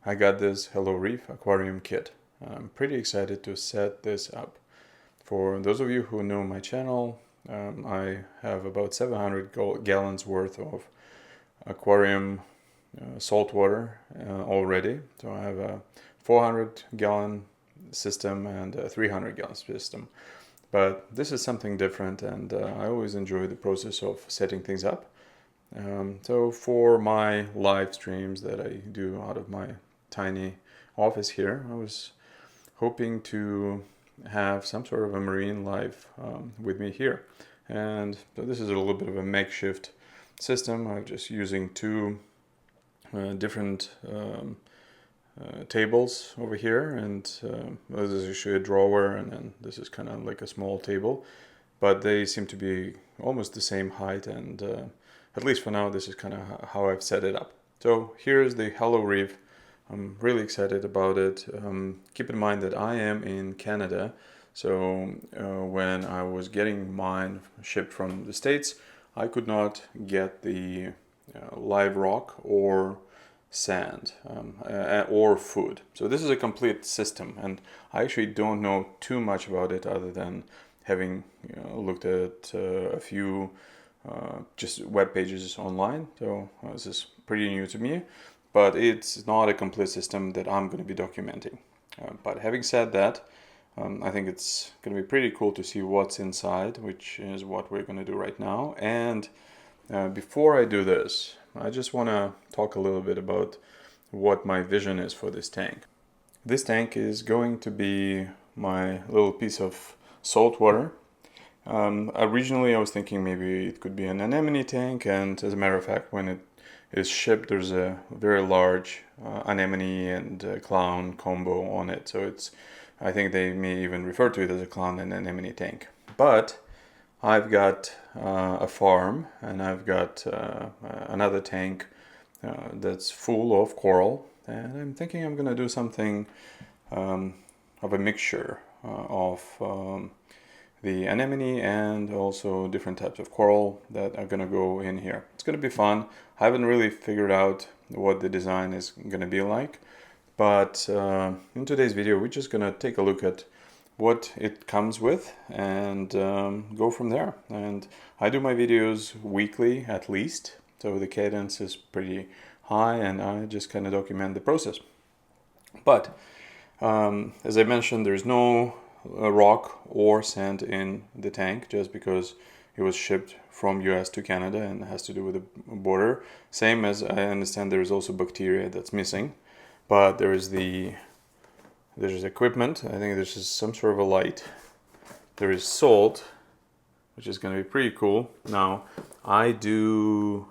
I got this HelloReef aquarium kit. I'm pretty excited to set this up. For those of you who know my channel, I have about 700 gallons worth of aquarium salt water already. So I have a 400 gallon system and a 300 gallon system. But this is something different, and I always enjoy the process of setting things up. So for my live streams that I do out of my tiny office here, I was hoping to have some sort of a marine life with me here. And so this is a little bit of a makeshift system. I'm just using two different tables over here, and this is actually a drawer, and then this is kind of like a small table, but they seem to be almost the same height, and at least for now this is kind of how I've set it up. So here's the HelloReef. I'm really excited about it. Keep in mind that I am in Canada, so when I was getting mine shipped from the States, I could not get the live rock or sand or food. So this is a complete system, and I actually don't know too much about it other than having looked at a few just web pages online. So this is pretty new to me, but it's not a complete system that I'm going to be documenting. But having said that, I think it's going to be pretty cool to see what's inside, which is what we're going to do right now. And before I do this, I just want to talk a little bit about what my vision is for this tank. This tank is going to be my little piece of salt water. Originally I was thinking maybe it could be an anemone tank, and as a matter of fact, when it is shipped, there's a very large anemone and clown combo on it. So I think they may even refer to it as a clown and anemone tank. But I've got a farm, and I've got another tank that's full of coral, and I'm thinking I'm gonna do something of a mixture of the anemone and also different types of coral that are gonna go in here. It's gonna be fun. I haven't really figured out what the design is gonna be like, but in today's video we're just gonna take a look at what it comes with and go from there. And I do my videos weekly at least, so the cadence is pretty high, and I just kind of document the process. But as I mentioned, there's no rock or sand in the tank, just because it was shipped from US to Canada and has to do with the border. Same as I understand, there is also bacteria that's missing, but there's equipment. I think this is some sort of a light. There is salt, which is going to be pretty cool. Now, I do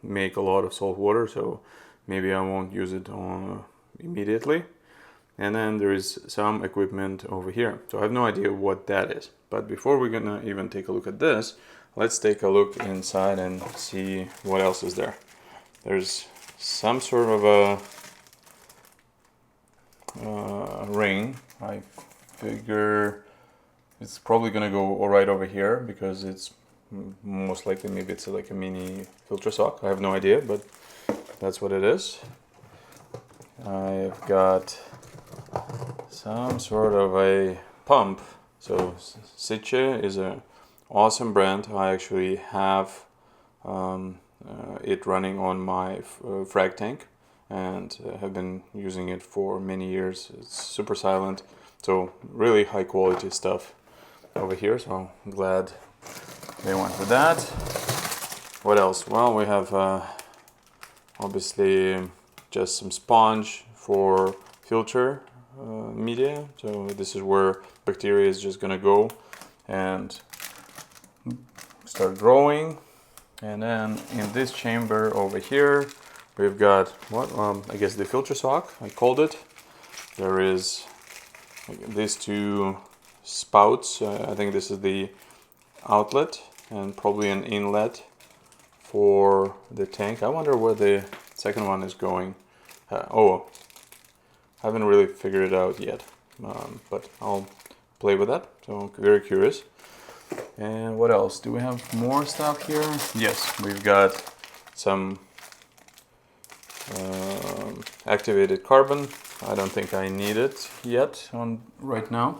make a lot of salt water, so maybe I won't use it immediately. And then there is some equipment over here. So I have no idea what that is. But before we're gonna even take a look at this, let's take a look inside and see what else is there. There's some sort of a ring. I figure it's probably gonna go right over here, because it's most likely, maybe it's like a mini filter sock. I have no idea, but that's what it is. I've got some sort of a pump. So Sitche is an awesome brand. I actually have it running on my frag tank, and have been using it for many years. It's super silent, so really high quality stuff over here, so I'm glad they went with that. What else? Well, we have obviously just some sponge for filter media. So this is where bacteria is just gonna go and start growing. And then in this chamber over here, we've got I guess the filter sock, I called it. There is these two spouts. I think this is the outlet and probably an inlet for the tank. I wonder where the second one is going. I haven't really figured it out yet, but I'll play with that. So I'm very curious. And what else? Do we have more stuff here? Yes, we've got some activated carbon. I don't think I need it yet on right now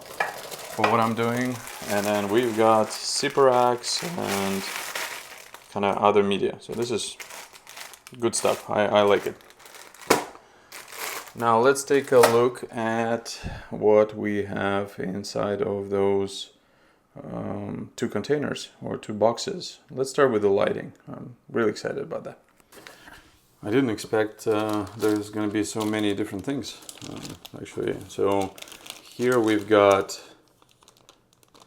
for what I'm doing. And then we've got zipper racks and kind of other media. So this is good stuff. I like it. Now let's take a look at what we have inside of those two containers or two boxes. Let's start with the lighting. I'm really excited about that. I didn't expect there's going to be so many different things actually. So here we've got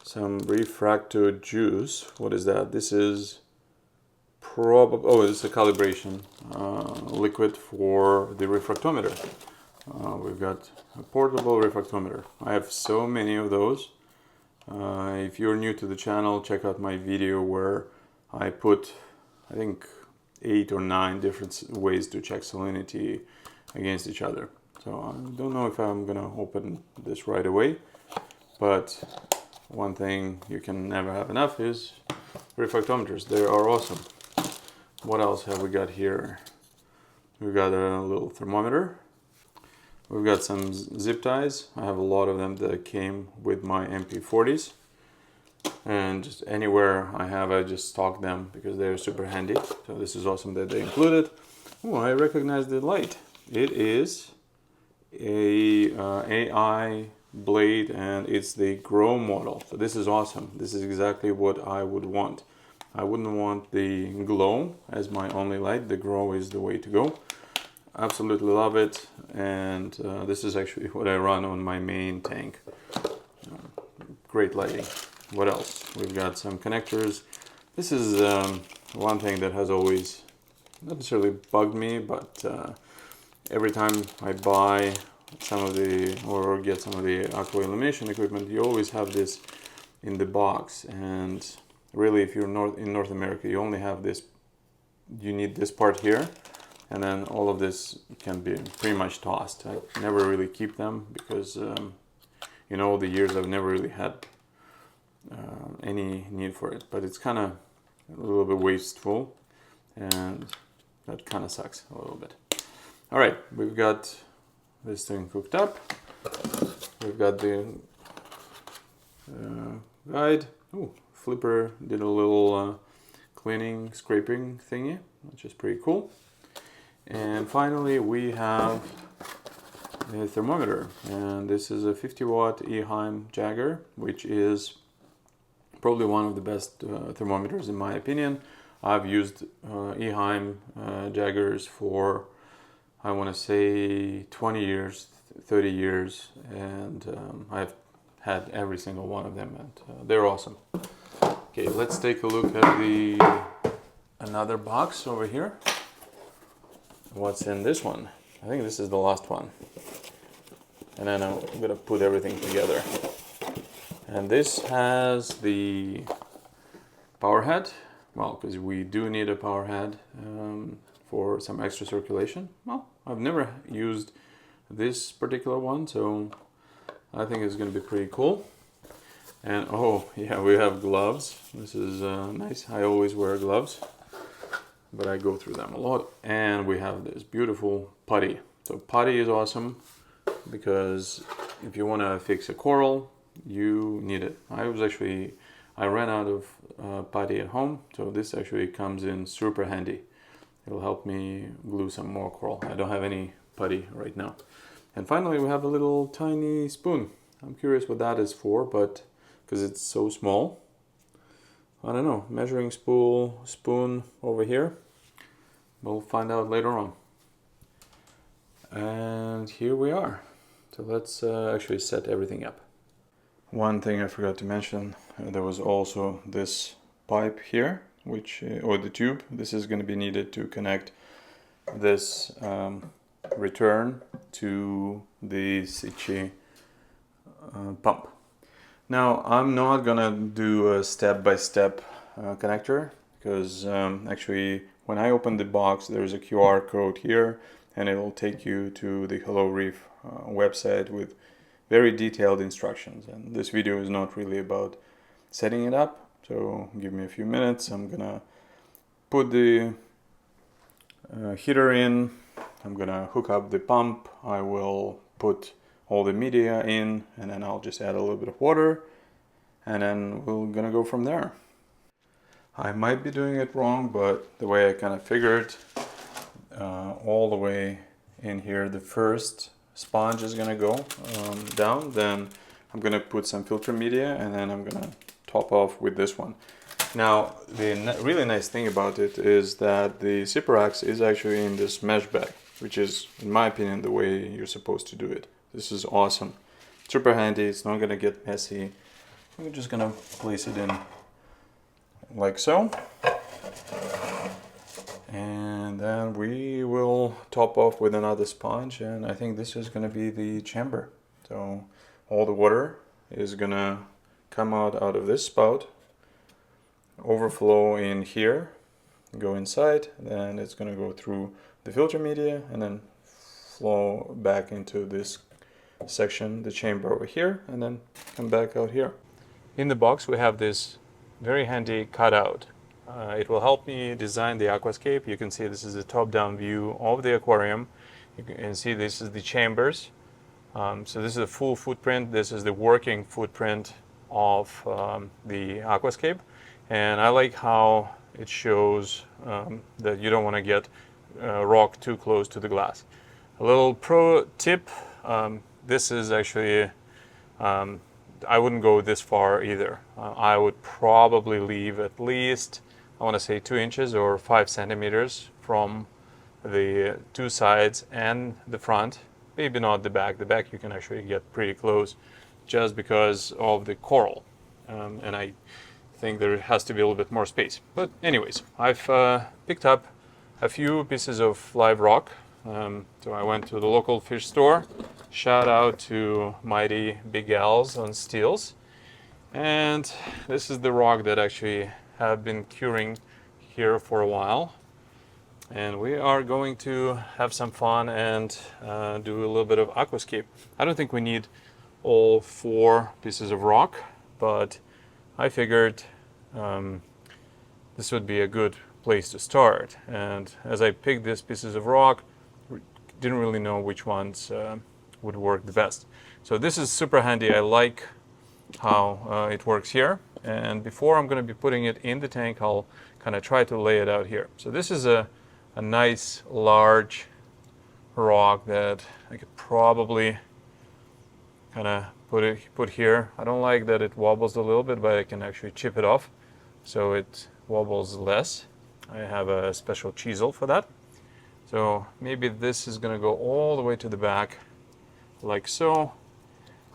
some refracto juice. What is that? This is probably, oh, it's a calibration liquid for the refractometer. We've got a portable refractometer. I have so many of those. If you're new to the channel, check out my video where I put, I think, 8 or 9 different ways to check salinity against each other. So I don't know if I'm gonna open this right away, but one thing you can never have enough is refractometers. They are awesome. What else have we got here? We've got a little thermometer. We've got some zip ties. I have a lot of them that came with my MP40s. And just anywhere I have, I just stock them because they're super handy. So this is awesome that they included. Oh, I recognize the light. It is a AI blade and it's the Grow model. So this is awesome. This is exactly what I would want. I wouldn't want the Glow as my only light. The Grow is the way to go. Absolutely love it. And this is actually what I run on my main tank. Great lighting. What else? We've got some connectors. This is one thing that has always not necessarily bugged me, but every time I buy some of the or get some of the aqua illumination equipment, you always have this in the box. And really, if you're in North America, you only have this. You need this part here, and then all of this can be pretty much tossed. I never really keep them because you know, over the years I've never really had any need for it, but it's kind of a little bit wasteful and that kind of sucks a little bit. All right, we've got this thing hooked up. We've got the guide. Ooh, Flipper did a little cleaning, scraping thingy, which is pretty cool. And finally we have a thermometer, and this is a 50 watt Eheim Jagger, which is probably one of the best thermometers in my opinion. I've used Eheim Jaggers for, I want to say, 20 years, 30 years, and I've had every single one of them, and they're awesome. Okay, let's take a look at another box over here. What's in this one? I think this is the last one. And then I'm gonna put everything together. And this has the power head. Well, because we do need a power head for some extra circulation. Well, I've never used this particular one, so I think it's gonna be pretty cool. And oh yeah, we have gloves. This is nice. I always wear gloves, but I go through them a lot. And we have this beautiful putty. So putty is awesome because if you want to fix a coral, you need it. I ran out of putty at home, so this actually comes in super handy. It'll help me glue some more coral. I don't have any putty right now. And finally we have a little tiny spoon. I'm curious what that is for, but because it's so small, I don't know. Measuring spoon over here. We'll find out later on. And here we are. So let's actually set everything up. One thing I forgot to mention, there was also this pipe here, which or the tube. This is going to be needed to connect this return to the Sichi pump. Now I'm not gonna do a step-by-step connector because actually when I open the box there's a QR code here and it will take you to the HelloReef website with very detailed instructions, and this video is not really about setting it up, so give me a few minutes. I'm gonna put the heater in, I'm gonna hook up the pump. I will put all the media in, and then I'll just add a little bit of water, and then we're gonna go from there. I might be doing it wrong, but the way I kind of figured, all the way in here, the first sponge is gonna go down, then I'm gonna put some filter media, and then I'm gonna top off with this one. Now, the really nice thing about it is that the zipper axe is actually in this mesh bag, which is, in my opinion, the way you're supposed to do it. This is awesome. Super handy, it's not gonna get messy. I'm just gonna place it in like so. And then we will top off with another sponge, and I think this is gonna be the chamber. So all the water is gonna come out of this spout, overflow in here, go inside, then it's gonna go through the filter media and then flow back into this section, the chamber over here, and then come back out here. In the box we have this very handy cutout. It will help me design the aquascape. You can see this is a top-down view of the aquarium. You can see this is the chambers. So this is a full footprint. This is the working footprint of the aquascape. And I like how it shows that you don't want to get rock too close to the glass. A little pro tip, this is actually, I wouldn't go this far either. I would probably leave at least, I want to say 2 inches or 5 centimeters from the two sides and the front. Maybe not the back. The back you can actually get pretty close just because of the coral. And I think there has to be a little bit more space. But anyways, I've picked up a few pieces of live rock. So I went to the local fish store. Shout out to Mighty Big Al's on Steels. And this is the rock that actually have been curing here for a while. And we are going to have some fun and do a little bit of aquascape. I don't think we need all 4 pieces of rock, but I figured this would be a good place to start. And as I picked these pieces of rock, didn't really know which ones would work the best. So this is super handy. I like how it works here. And before I'm going to be putting it in the tank, I'll kind of try to lay it out here. So this is a nice large rock that I could probably kind of put here. I don't like that it wobbles a little bit, but I can actually chip it off so it wobbles less. I have a special chisel for that. So maybe this is going to go all the way to the back like so.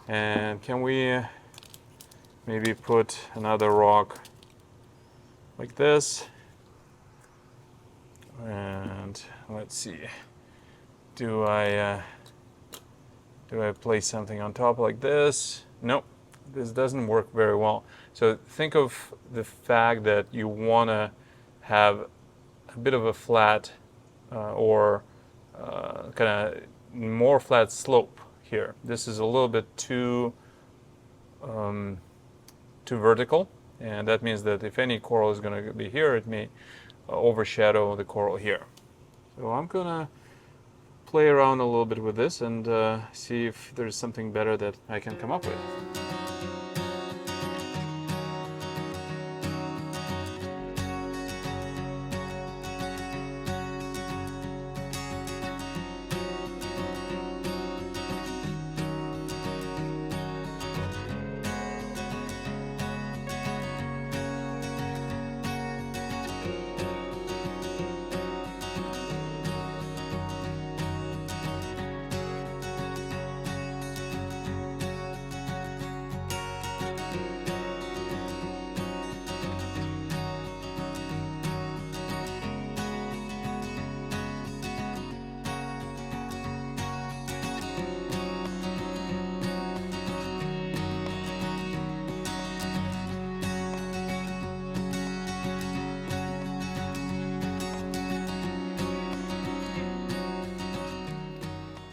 And can we maybe put another rock like this? And let's see, do I place something on top like this? Nope, this doesn't work very well. So think of the fact that you want to have a bit of a flat or kind of more flat slope here. This is a little bit too vertical, and that means that if any coral is going to be here, it may overshadow the coral here. So I'm gonna play around a little bit with this and see if there's something better that I can come up with.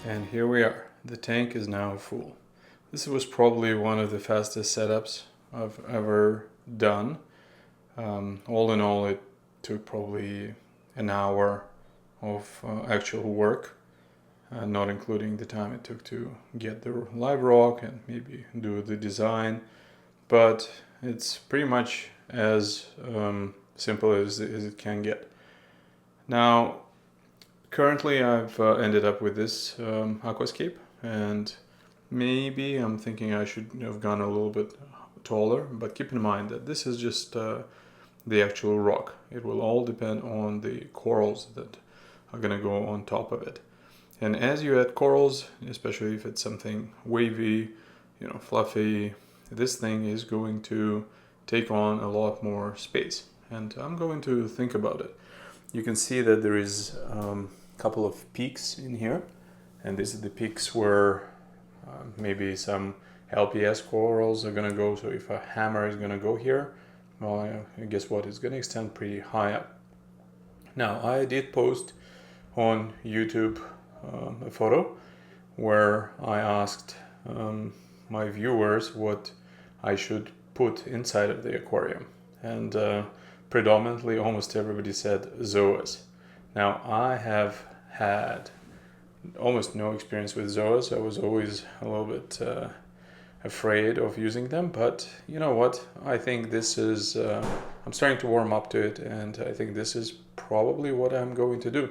And here we are. The tank is now full. This was probably one of the fastest setups I've ever done. All in all, it took probably an hour of actual work. not including the time it took to get the live rock and maybe do the design. But it's pretty much as simple as it can get. Now, currently I've ended up with this aquascape, and maybe I'm thinking I should have gone a little bit taller, but keep in mind that this is just the actual rock. It will all depend on the corals that are gonna go on top of it. And as you add corals, especially if it's something wavy, fluffy, this thing is going to take on a lot more space. And I'm going to think about it. You can see that there is a couple of peaks in here, and these are the peaks where maybe some LPS corals are gonna go. So if a hammer is gonna go here, well, guess what? It's gonna extend pretty high up. Now, I did post on YouTube a photo where I asked my viewers what I should put inside of the aquarium, and predominantly almost everybody said zoas. Now, I have had almost no experience with zoas. I was always a little bit afraid of using them, but you know what? I think this is, I'm starting to warm up to it, and I think this is probably what I'm going to do.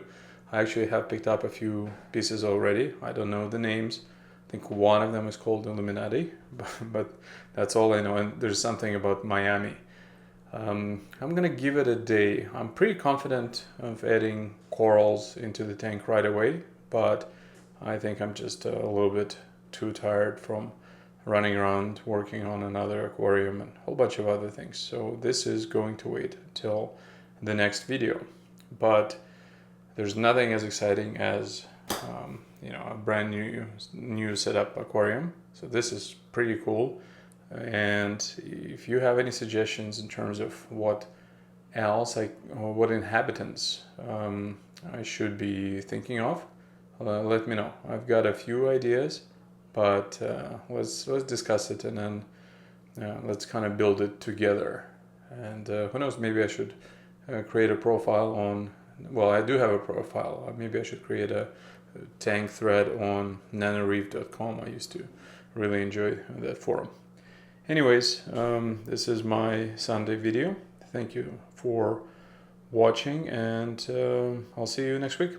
I actually have picked up a few pieces already. I don't know the names. I think one of them is called Illuminati, but that's all I know. And there's something about Miami. I'm gonna give it a day. I'm pretty confident of adding corals into the tank right away, but I think I'm just a little bit too tired from running around working on another aquarium and a whole bunch of other things. So this is going to wait till the next video. But there's nothing as exciting as a brand new setup aquarium. So this is pretty cool. And if you have any suggestions in terms of what else, or what inhabitants I should be thinking of, let me know. I've got a few ideas, but let's discuss it, and then let's kind of build it together. And who knows, maybe I should create a profile on, well, I do have a profile. Maybe I should create a tank thread on nanoreef.com. I used to really enjoy that forum. Anyways, this is my Sunday video. Thank you for watching, and I'll see you next week.